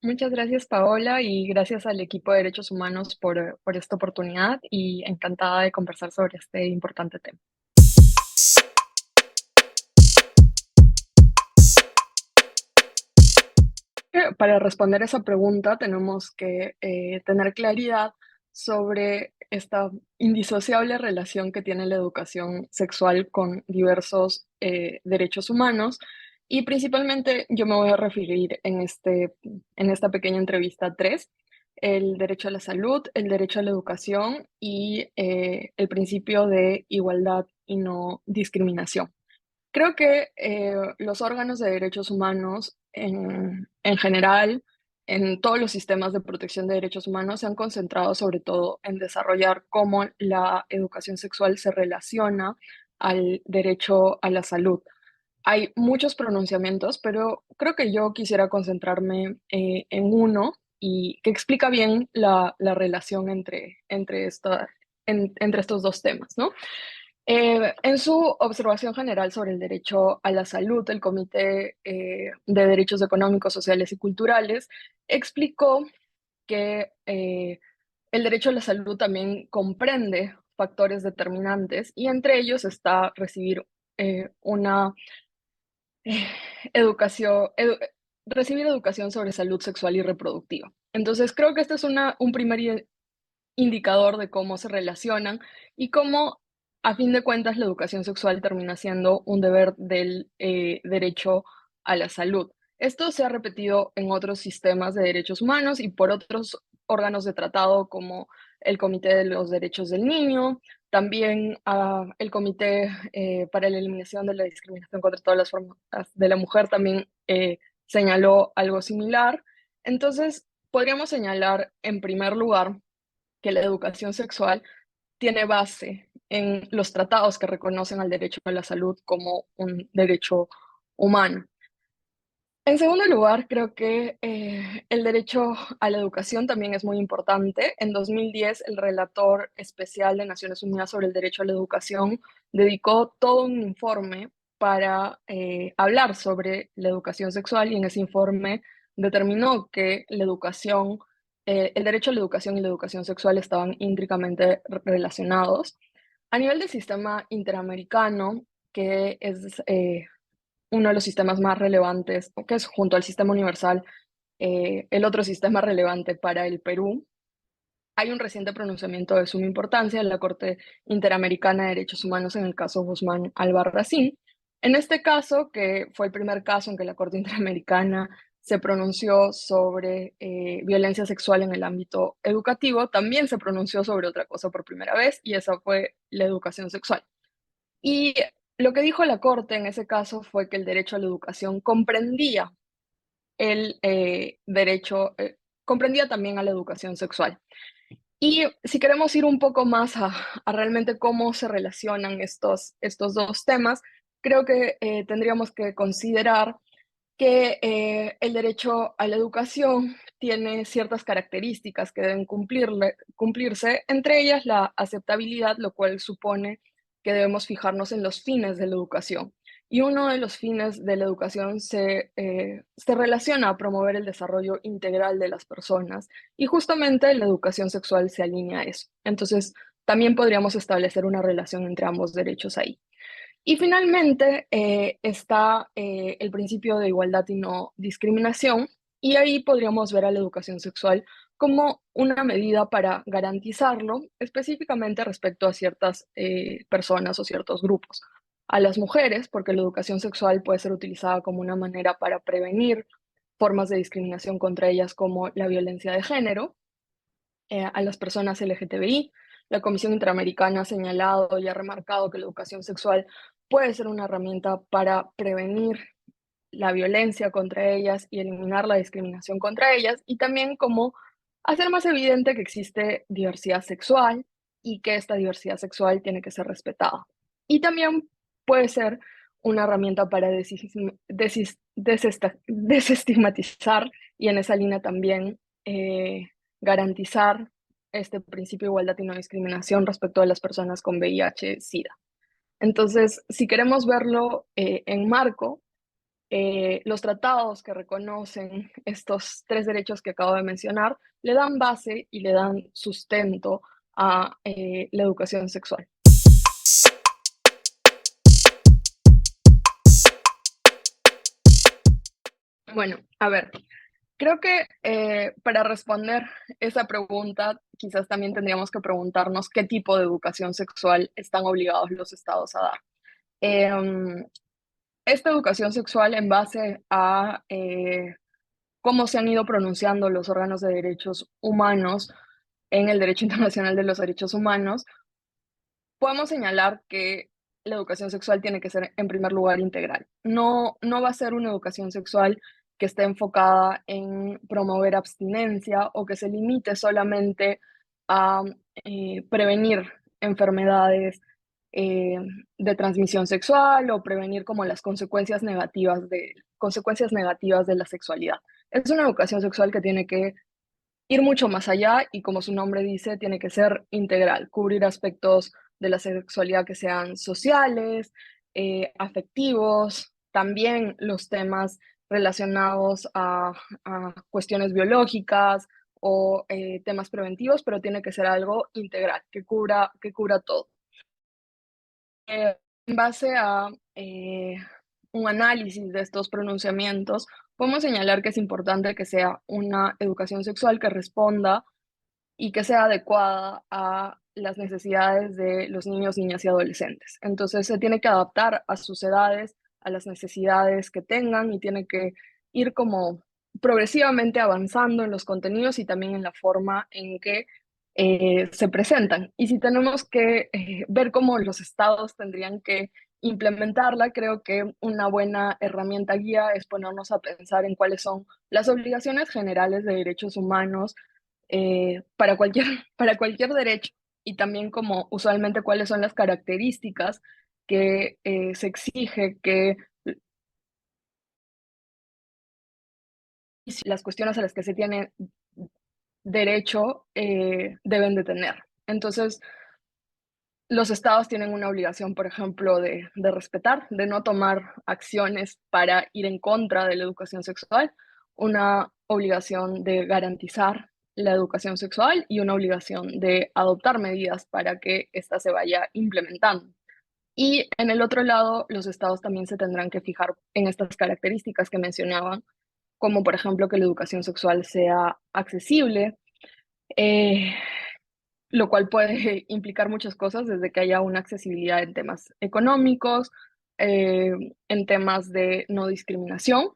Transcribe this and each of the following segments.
Muchas gracias, Paola, y gracias al equipo de Derechos Humanos por esta oportunidad y encantada de conversar sobre este importante tema. Para responder esa pregunta tenemos que tener claridad sobre esta indisociable relación que tiene la educación sexual con diversos derechos humanos y principalmente yo me voy a referir en esta pequeña entrevista a tres: el derecho a la salud, el derecho a la educación y el principio de igualdad y no discriminación. Creo que los órganos de derechos humanos en general, en todos los sistemas de protección de derechos humanos, se han concentrado sobre todo en desarrollar cómo la educación sexual se relaciona al derecho a la salud. Hay muchos pronunciamientos, pero creo que yo quisiera concentrarme en uno y que explica bien la relación entre estos dos temas, ¿no? En su observación general sobre el derecho a la salud, el Comité de Derechos Económicos, Sociales y Culturales explicó que el derecho a la salud también comprende factores determinantes y entre ellos está recibir una eh, educación, recibir educación sobre salud sexual y reproductiva. Entonces, creo que este es un primer indicador de cómo se relacionan y cómo, a fin de cuentas, la educación sexual termina siendo un deber del derecho a la salud. Esto se ha repetido en otros sistemas de derechos humanos y por otros órganos de tratado como el Comité de los Derechos del Niño, también el Comité para la Eliminación de la Discriminación contra todas las formas de la mujer también señaló algo similar. Entonces, podríamos señalar en primer lugar que la educación sexual tiene base en los tratados que reconocen al derecho a la salud como un derecho humano. En segundo lugar, creo que el derecho a la educación también es muy importante. En 2010, el relator especial de Naciones Unidas sobre el derecho a la educación dedicó todo un informe para hablar sobre la educación sexual y en ese informe determinó que el derecho a la educación y la educación sexual estaban íntricamente relacionados. A nivel del sistema interamericano, que es uno de los sistemas más relevantes, que es junto al sistema universal, el otro sistema relevante para el Perú. Hay un reciente pronunciamiento de suma importancia en la Corte Interamericana de Derechos Humanos en el caso Guzmán Albarracín. En este caso, que fue el primer caso en que la Corte Interamericana se pronunció sobre violencia sexual en el ámbito educativo, también se pronunció sobre otra cosa por primera vez y esa fue la educación sexual. Y lo que dijo la Corte en ese caso fue que el derecho a la educación el derecho, comprendía también a la educación sexual. Y si queremos ir un poco más a realmente cómo se relacionan estos dos temas, creo que tendríamos que considerar que el derecho a la educación tiene ciertas características que deben cumplirse, entre ellas la aceptabilidad, lo cual supone que debemos fijarnos en los fines de la educación. Y uno de los fines de la educación se relaciona a promover el desarrollo integral de las personas y justamente la educación sexual se alinea a eso. Entonces, también podríamos establecer una relación entre ambos derechos ahí. Y finalmente está el principio de igualdad y no discriminación, y ahí podríamos ver a la educación sexual como una medida para garantizarlo, específicamente respecto a ciertas personas o ciertos grupos. A las mujeres, porque la educación sexual puede ser utilizada como una manera para prevenir formas de discriminación contra ellas como la violencia de género, a las personas LGTBI. La Comisión Interamericana ha señalado y ha remarcado que la educación sexual puede ser una herramienta para prevenir la violencia contra ellas y eliminar la discriminación contra ellas, y también como hacer más evidente que existe diversidad sexual y que esta diversidad sexual tiene que ser respetada. Y también puede ser una herramienta para desestigmatizar y en esa línea también garantizar este principio de igualdad y no discriminación respecto a las personas con VIH-Sida. Entonces, si queremos verlo en marco, los tratados que reconocen estos tres derechos que acabo de mencionar le dan base y le dan sustento a la educación sexual. Bueno, a ver, creo que para responder esa pregunta, quizás también tendríamos que preguntarnos qué tipo de educación sexual están obligados los estados a dar. Em, esta educación sexual en base a cómo se han ido pronunciando los órganos de derechos humanos en el derecho internacional de los derechos humanos, podemos señalar que la educación sexual tiene que ser, en primer lugar, integral. No va a ser una educación sexual que esté enfocada en promover abstinencia o que se limite solamente a prevenir enfermedades eh, de transmisión sexual o prevenir como las consecuencias negativas de la sexualidad. Es una educación sexual que tiene que ir mucho más allá y, como su nombre dice, tiene que ser integral, cubrir aspectos de la sexualidad que sean sociales, afectivos, también los temas relacionados a cuestiones biológicas o temas preventivos, pero tiene que ser algo integral, que cubra todo. En base a un análisis de estos pronunciamientos, podemos señalar que es importante que sea una educación sexual que responda y que sea adecuada a las necesidades de los niños, niñas y adolescentes. Entonces se tiene que adaptar a sus edades, a las necesidades que tengan y tiene que ir como progresivamente avanzando en los contenidos y también en la forma en que se presentan. Y si tenemos que ver cómo los estados tendrían que implementarla, creo que una buena herramienta guía es ponernos a pensar en cuáles son las obligaciones generales de derechos humanos para cualquier, para cualquier derecho y también como usualmente cuáles son las características que se exige que las cuestiones a las que se tiene derecho deben de tener. Entonces, los estados tienen una obligación, por ejemplo, de respetar, de no tomar acciones para ir en contra de la educación sexual, una obligación de garantizar la educación sexual y una obligación de adoptar medidas para que ésta se vaya implementando. Y en el otro lado, los estados también se tendrán que fijar en estas características que mencionaban, como por ejemplo que la educación sexual sea accesible, eh, lo cual puede implicar muchas cosas, desde que haya una accesibilidad en temas económicos, eh, en temas de no discriminación,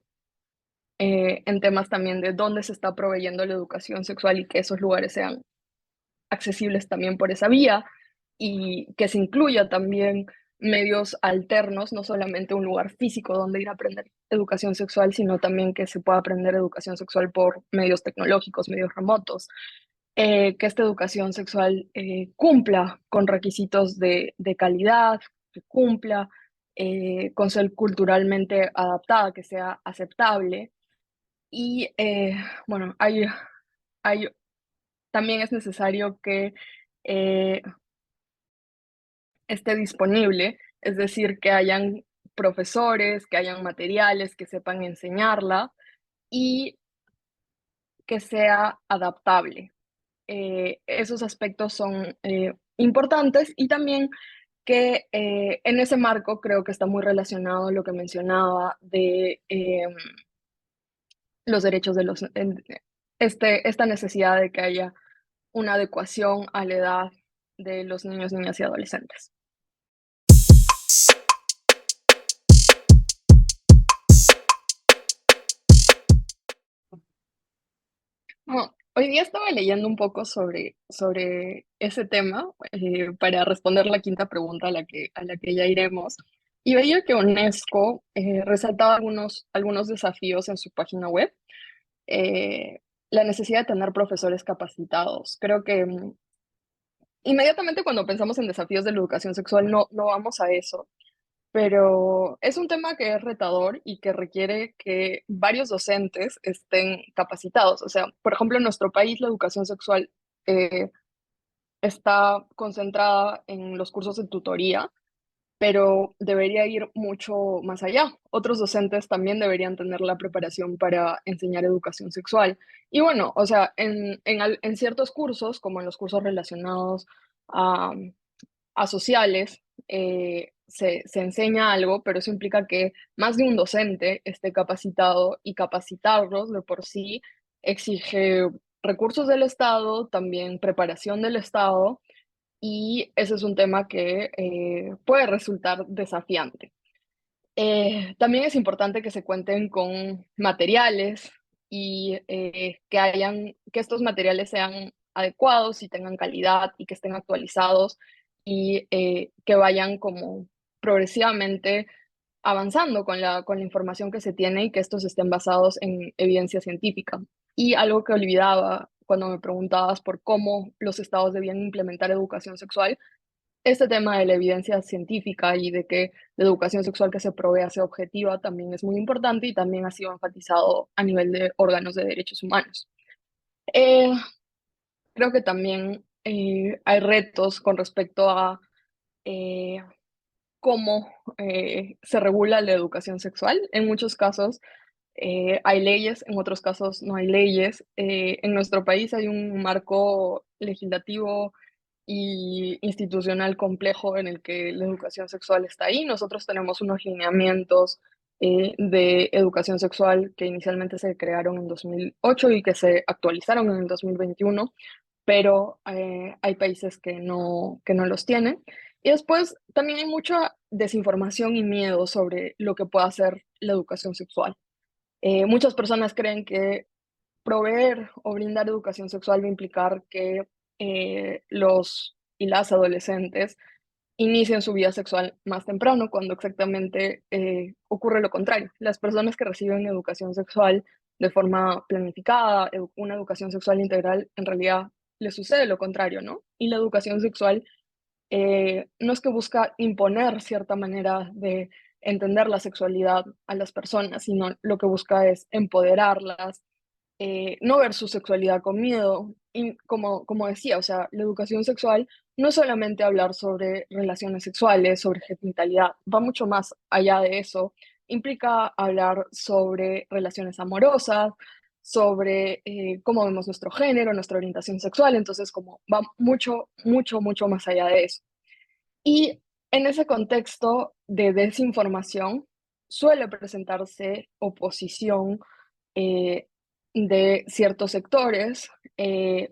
en temas también de dónde se está proveyendo la educación sexual y que esos lugares sean accesibles también por esa vía y que se incluya también medios alternos, no solamente un lugar físico donde ir a aprender educación sexual, sino también que se pueda aprender educación sexual por medios tecnológicos, medios remotos, que esta educación sexual cumpla con requisitos de calidad, que cumpla con ser culturalmente adaptada, que sea aceptable. Y bueno, hay, también es necesario que eh, esté disponible, es decir, que hayan profesores, que hayan materiales que sepan enseñarla y que sea adaptable. Esos aspectos son importantes y también que en ese marco creo que está muy relacionado lo que mencionaba de los derechos de esta necesidad de que haya una adecuación a la edad de los niños, niñas y adolescentes. Bueno, hoy día estaba leyendo un poco sobre ese tema para responder la quinta pregunta a la que ya iremos. Y veía que UNESCO resaltaba algunos desafíos en su página web. La necesidad de tener profesores capacitados. Creo que inmediatamente cuando pensamos en desafíos de la educación sexual no vamos a eso, pero es un tema que es retador y que requiere que varios docentes estén capacitados. O sea, por ejemplo, en nuestro país la educación sexual está concentrada en los cursos de tutoría, pero debería ir mucho más allá. Otros docentes también deberían tener la preparación para enseñar educación sexual. Y bueno, o sea, en ciertos cursos, como en los cursos relacionados a, a sociales, se enseña algo, pero eso implica que más de un docente esté capacitado y capacitarlos de por sí exige recursos del Estado, también preparación del Estado, y ese es un tema que puede resultar desafiante. También es importante que se cuenten con materiales y que estos materiales sean adecuados y tengan calidad y que estén actualizados y que vayan como progresivamente avanzando con la información que se tiene y que estos estén basados en evidencia científica. Y algo que olvidaba cuando me preguntabas por cómo los estados debían implementar educación sexual, este tema de la evidencia científica y de que la educación sexual que se provea sea objetiva también es muy importante y también ha sido enfatizado a nivel de órganos de derechos humanos. Eh, Creo que también hay retos con respecto a eh, cómo se regula la educación sexual. En muchos casos hay leyes, en otros casos no hay leyes. En nuestro país hay un marco legislativo y institucional complejo en el que la educación sexual está ahí. Nosotros tenemos unos lineamientos de educación sexual que inicialmente se crearon en 2008 y que se actualizaron en el 2021, pero hay países que no los tienen. Y después también hay mucha desinformación y miedo sobre lo que puede hacer la educación sexual. Muchas personas creen que proveer o brindar educación sexual va a implicar que los y las adolescentes inicien su vida sexual más temprano, cuando exactamente ocurre lo contrario. Las personas que reciben educación sexual de forma planificada, una educación sexual integral, en realidad les sucede lo contrario, ¿no? Y la educación sexual no es que busca imponer cierta manera de entender la sexualidad a las personas, sino lo que busca es empoderarlas, no ver su sexualidad con miedo. Y como decía, o sea, la educación sexual no es solamente hablar sobre relaciones sexuales, sobre genitalidad, va mucho más allá de eso. Implica hablar sobre relaciones amorosas, sobre cómo vemos nuestro género, nuestra orientación sexual, entonces como va mucho, mucho, mucho más allá de eso. Y en ese contexto de desinformación suele presentarse oposición eh, de ciertos sectores,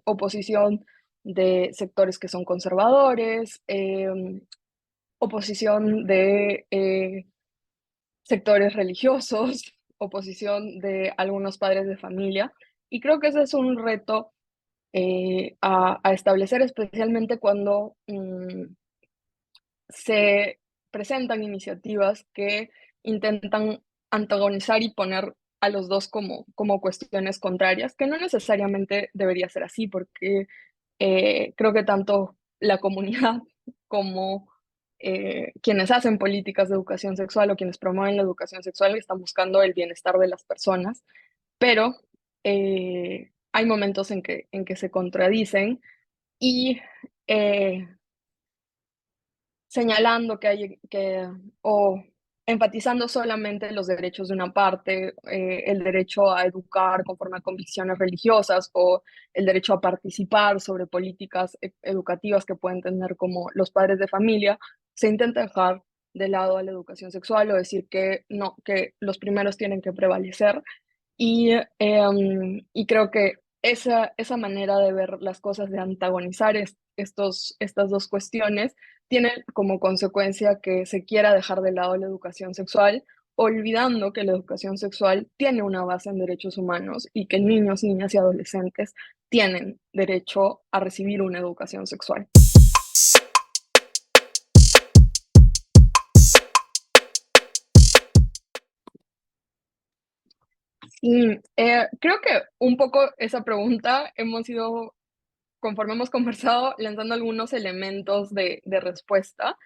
oposición de sectores que son conservadores, oposición de sectores religiosos, oposición de algunos padres de familia. Y creo que ese es un reto a establecer, especialmente cuando se presentan iniciativas que intentan antagonizar y poner a los dos como cuestiones contrarias, que no necesariamente debería ser así, porque creo que tanto la comunidad como quienes hacen políticas de educación sexual o quienes promueven la educación sexual están buscando el bienestar de las personas, pero hay momentos en que se contradicen y eh, señalando que hay o enfatizando solamente los derechos de una parte, el derecho a educar conforme a convicciones religiosas o el derecho a participar sobre políticas educativas que pueden tener como los padres de familia, se intenta dejar de lado a la educación sexual o decir que no, que los primeros tienen que prevalecer y creo que esa manera de ver las cosas, de antagonizar estas dos cuestiones, tiene como consecuencia que se quiera dejar de lado la educación sexual, olvidando que la educación sexual tiene una base en derechos humanos y que niños, niñas y adolescentes tienen derecho a recibir una educación sexual. Y creo que un poco esa pregunta hemos ido, conforme hemos conversado, lanzando algunos elementos de respuesta.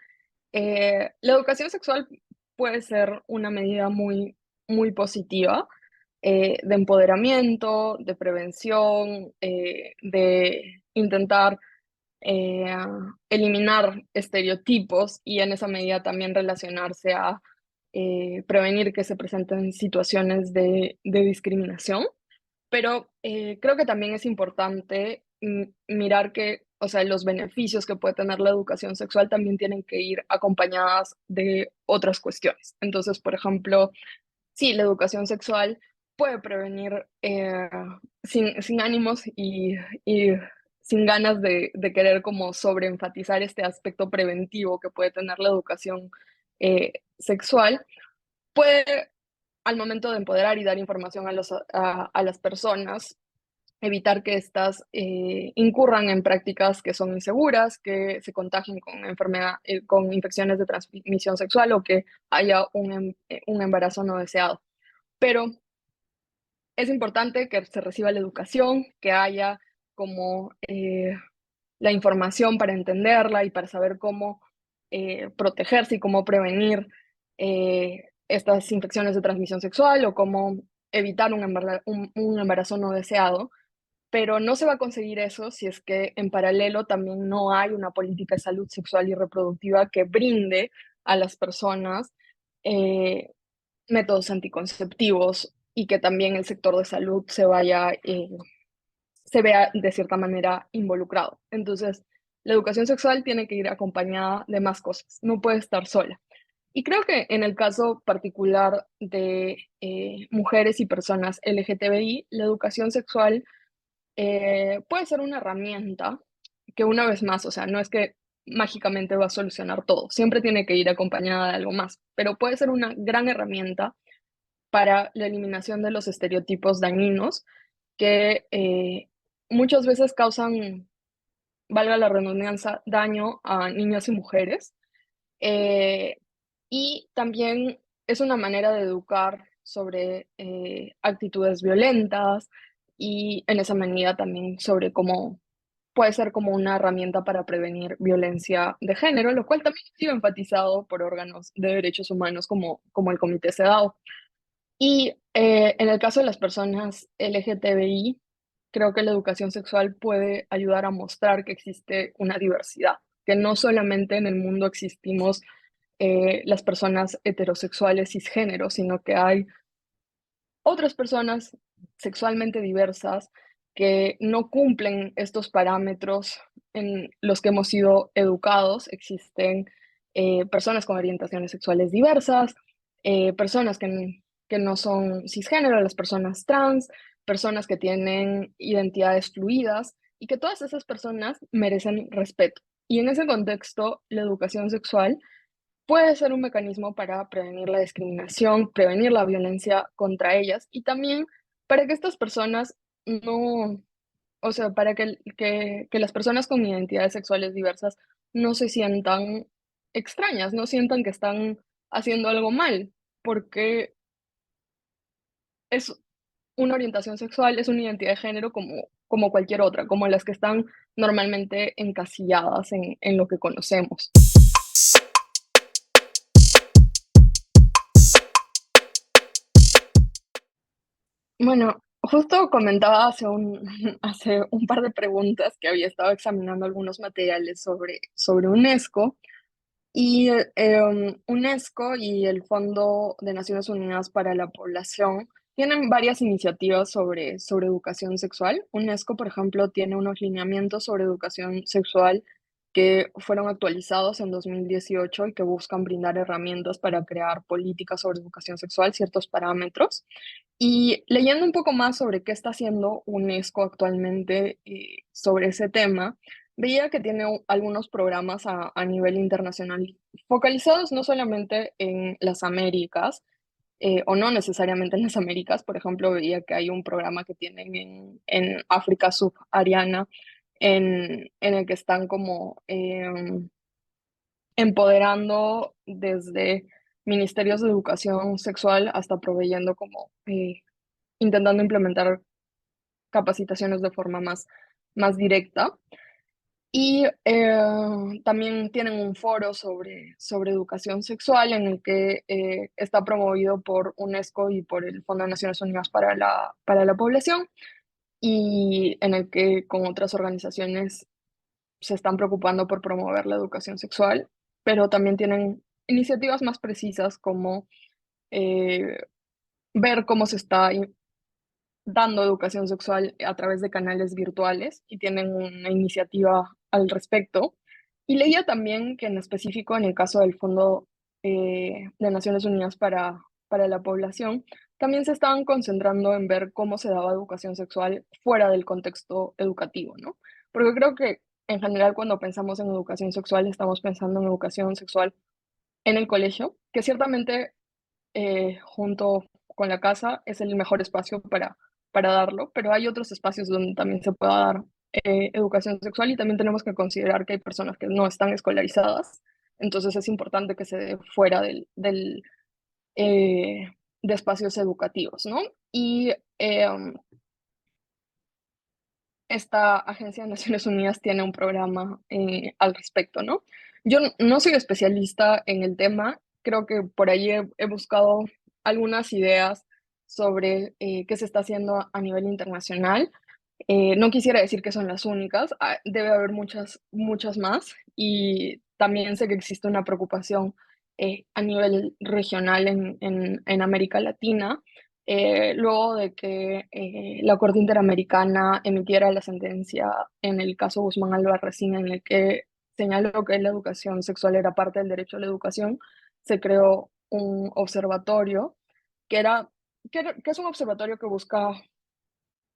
La educación sexual puede ser una medida muy, muy positiva de empoderamiento, de prevención, de intentar eh, eliminar estereotipos y en esa medida también relacionarse a prevenir que se presenten situaciones de discriminación. Pero creo que también es importante mirar que, o sea, los beneficios que puede tener la educación sexual también tienen que ir acompañadas de otras cuestiones. Entonces, por ejemplo, sí, la educación sexual puede prevenir sin ánimos y sin ganas de querer como sobreenfatizar este aspecto preventivo que puede tener la educación sexual, puede al momento de empoderar y dar información a las personas, evitar que éstas incurran en prácticas que son inseguras, que se contagien con con infecciones de transmisión sexual o que haya un embarazo no deseado. Pero es importante que se reciba la educación, que haya como la información para entenderla y para saber cómo protegerse y cómo prevenir estas infecciones de transmisión sexual o cómo evitar un embarazo no deseado, pero no se va a conseguir eso si es que en paralelo también no hay una política de salud sexual y reproductiva que brinde a las personas eh, métodos anticonceptivos y que también el sector de salud se vea de cierta manera involucrado. Entonces, la educación sexual tiene que ir acompañada de más cosas, no puede estar sola. Y creo que en el caso particular de mujeres y personas LGTBI, la educación sexual puede ser una herramienta que una vez más, o sea, no es que mágicamente va a solucionar todo, siempre tiene que ir acompañada de algo más, pero puede ser una gran herramienta para la eliminación de los estereotipos dañinos que muchas veces causan, valga la redundancia, daño a niñas y mujeres. Eh, y también es una manera de educar sobre actitudes violentas y en esa medida también sobre cómo puede ser como una herramienta para prevenir violencia de género, lo cual también ha sido enfatizado por órganos de derechos humanos como el Comité CEDAW. Y en el caso de las personas LGTBI, creo que la educación sexual puede ayudar a mostrar que existe una diversidad, que no solamente en el mundo existimos las personas heterosexuales cisgénero, sino que hay otras personas sexualmente diversas que no cumplen estos parámetros en los que hemos sido educados. Existen personas con orientaciones sexuales diversas, personas que no son cisgénero, las personas trans, personas que tienen identidades fluidas y que todas esas personas merecen respeto. Y en ese contexto, la educación sexual puede ser un mecanismo para prevenir la discriminación, prevenir la violencia contra ellas y también para que estas personas no, o sea, para que las personas con identidades sexuales diversas no se sientan extrañas, no sientan que están haciendo algo mal, porque es una orientación sexual, es una identidad de género como cualquier otra, como las que están normalmente encasilladas en lo que conocemos. Bueno, justo comentaba hace un par de preguntas que había estado examinando algunos materiales sobre UNESCO y UNESCO y el Fondo de Naciones Unidas para la Población tienen varias iniciativas sobre educación sexual. UNESCO, por ejemplo, tiene unos lineamientos sobre educación sexual que fueron actualizados en 2018 y que buscan brindar herramientas para crear políticas sobre educación sexual, ciertos parámetros. Y leyendo un poco más sobre qué está haciendo UNESCO actualmente sobre ese tema, veía que tiene algunos programas a nivel internacional focalizados no solamente en las Américas, o no necesariamente en las Américas. Por ejemplo, veía que hay un programa que tienen en África subsahariana en el que están como empoderando desde ministerios de educación sexual hasta proveyendo como intentando implementar capacitaciones de forma más directa. Y también tienen un foro sobre educación sexual en el que está promovido por UNESCO y por el Fondo de Naciones Unidas para la Población y en el que con otras organizaciones se están preocupando por promover la educación sexual, pero también tienen iniciativas más precisas como eh, ver cómo se está dando educación sexual a través de canales virtuales y tienen una iniciativa al respecto. Y leía también que en específico en el caso del Fondo de Naciones Unidas para la Población, también se estaban concentrando en ver cómo se daba educación sexual fuera del contexto educativo, ¿no? Porque creo que en general cuando pensamos en educación sexual estamos pensando en educación sexual en el colegio, que ciertamente junto con la casa es el mejor espacio para darlo, pero hay otros espacios donde también se pueda dar educación sexual y también tenemos que considerar que hay personas que no están escolarizadas, entonces es importante que se dé fuera eh, de espacios educativos, ¿no? Y esta Agencia de Naciones Unidas tiene un programa al respecto, ¿no? Yo no soy especialista en el tema, creo que por ahí he buscado algunas ideas sobre qué se está haciendo a nivel internacional. No quisiera decir que son las únicas, debe haber muchas, muchas más y también sé que existe una preocupación a nivel regional en América Latina luego de que la Corte Interamericana emitiera la sentencia en el caso Guzmán Albarracín, en el que señaló que la educación sexual era parte del derecho a la educación, se creó un observatorio que, que es un observatorio que busca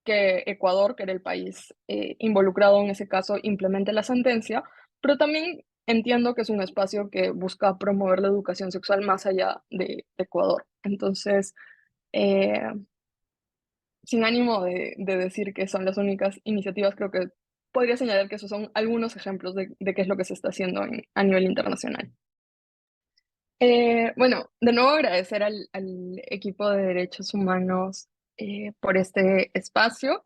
que Ecuador, que era el país involucrado en ese caso, implemente la sentencia, pero también entiendo que es un espacio que busca promover la educación sexual más allá de Ecuador. Entonces, eh, sin ánimo de decir que son las únicas iniciativas, creo que podría señalar que esos son algunos ejemplos de qué es lo que se está haciendo a nivel internacional. Bueno, de nuevo agradecer al equipo de derechos humanos por este espacio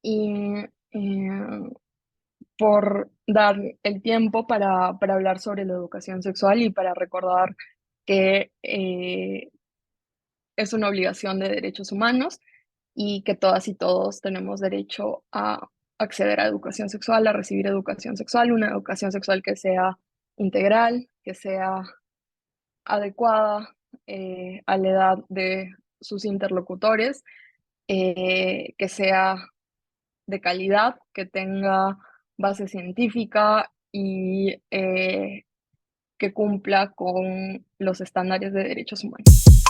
y por dar el tiempo para hablar sobre la educación sexual y para recordar que es una obligación de derechos humanos y que todas y todos tenemos derecho a acceder a educación sexual, a recibir educación sexual, una educación sexual que sea integral, que sea adecuada a la edad de sus interlocutores, que sea de calidad, que tenga base científica y que cumpla con los estándares de derechos humanos.